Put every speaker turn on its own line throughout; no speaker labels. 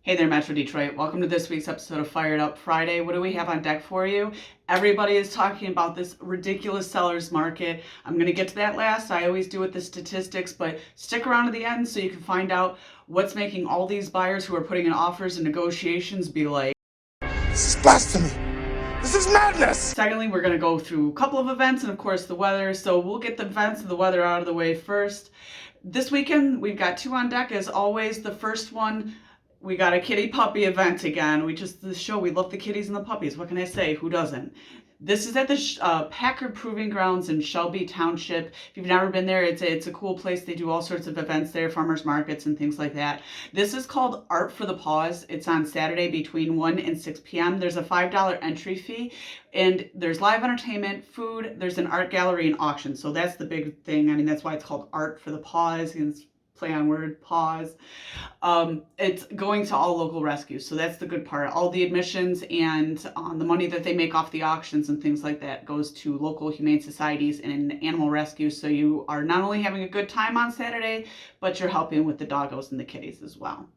Hey there, Metro Detroit. Welcome to this week's episode of Fired Up Friday. What do we have on deck for you? Everybody is talking about this ridiculous seller's market. I'm going to get to that last. I always do with the statistics, but stick around to the end so you can find out what's making all these buyers who are putting in offers and negotiations be like,
"This is blasphemy. This is madness."
Secondly, we're going to go through a couple of events and, of course, the weather. So we'll get the events and the weather out of the way first. This weekend, we've got two on deck. As always, the first one, we got a kitty puppy event again. The show, we love the kitties and the puppies. What can I say? Who doesn't? This is at the Packard Proving Grounds in Shelby Township. If you've never been there, it's a cool place. They do all sorts of events there, farmers markets and things like that. This is called Art for the Paws. It's on Saturday between 1 and 6 p.m. There's a $5 entry fee, and there's live entertainment, food, there's an art gallery and auction. So that's the big thing. I mean, that's why it's called Art for the Paws. And it's play on word, pause. It's going to all local rescues, so that's the good part. All the admissions and the money that they make off the auctions and things like that goes to local humane societies and animal rescues, so you are not only having a good time on Saturday, but you're helping with the doggos and the kitties as well.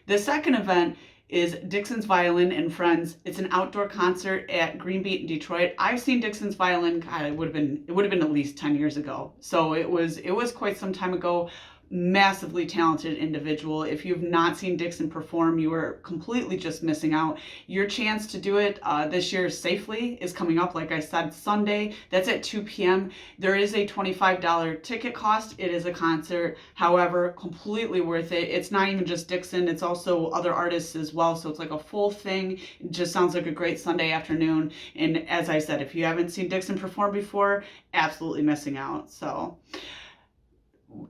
The second event is Dixon's Violin and Friends. It's an outdoor concert at Green Beat in Detroit. I've seen Dixon's Violin, God, it would have been at least 10 years ago. So it was quite some time ago. Massively talented individual. If you've not seen Dixon perform, you are completely just missing out. Your chance to do it this year safely is coming up. Like I said, Sunday. That's at 2 p.m. There is a $25 ticket cost. It is a concert. However, completely worth it. It's not even just Dixon. It's also other artists as well. So it's like a full thing. It just sounds like a great Sunday afternoon. And as I said, if you haven't seen Dixon perform before, absolutely missing out. So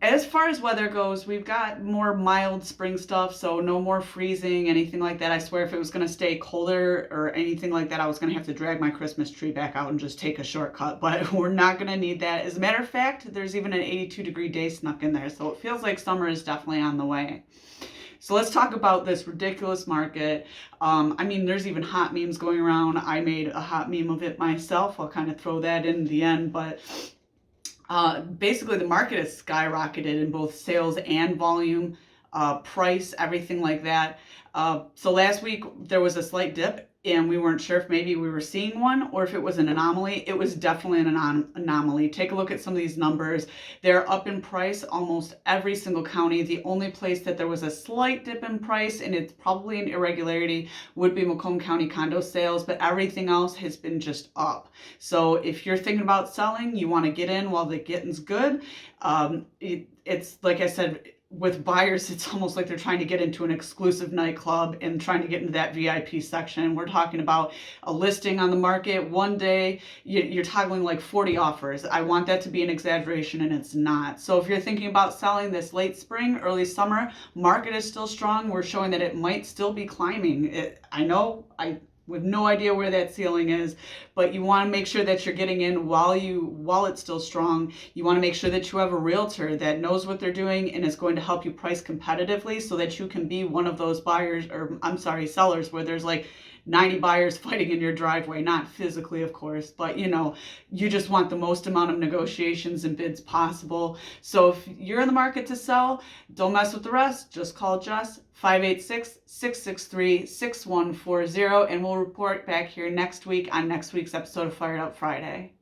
as far as weather goes, we've got more mild spring stuff, so no more freezing, anything like that. I swear if it was going to stay colder or anything like that, I was going to have to drag my Christmas tree back out and just take a shortcut, but we're not going to need that. As a matter of fact, there's even an 82-degree day snuck in there, so it feels like summer is definitely on the way. So let's talk about this ridiculous market. I mean, there's even hot memes going around. I made a hot meme of it myself. I'll kind of throw that in the end, but basically the market has skyrocketed in both sales and volume, price, everything like that. So last week there was a slight dip and we weren't sure if maybe we were seeing one or if it was an anomaly. It was definitely an anomaly. Take a look at some of these numbers. They're up in price almost every single county. The only place that there was a slight dip in price, and it's probably an irregularity, would be Macomb County condo sales, but everything else has been just up. So if you're thinking about selling, you want to get in while the getting's good. It's like I said, with buyers, it's almost like they're trying to get into an exclusive nightclub and trying to get into that VIP section. We're talking about a listing on the market. One day, you're toggling like 40 offers. I want that to be an exaggeration, and it's not. So if you're thinking about selling this late spring, early summer, market is still strong. We're showing that it might still be climbing. I know, we have no idea where that ceiling is, but you want to make sure that you're getting in while it's still strong. You want to make sure that you have a realtor that knows what they're doing and is going to help you price competitively so that you can be one of those sellers where there's like 90 buyers fighting in your driveway, not physically, of course, but you just want the most amount of negotiations and bids possible. So if you're in the market to sell, don't mess with the rest. Just call Jess, 586-663-6140, and we'll report back here next week on next week's episode of Fired Up Friday.